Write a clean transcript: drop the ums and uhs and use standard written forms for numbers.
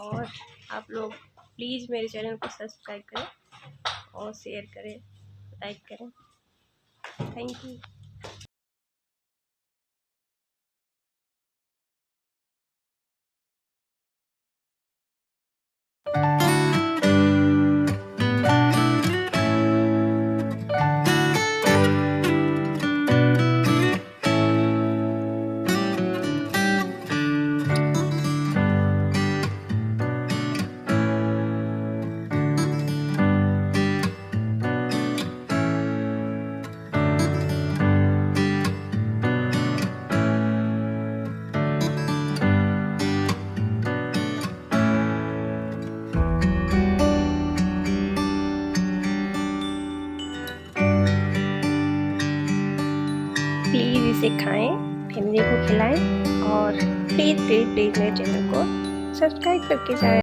और आप लोग प्लीज़ मेरे चैनल को सब्सक्राइब करें और शेयर करें, लाइक करें। Thank you. प्लीज़ इसे खाएं, फैमिली को खिलाएं और प्लीज़ मेरे चैनल को सब्सक्राइब करके जाएं।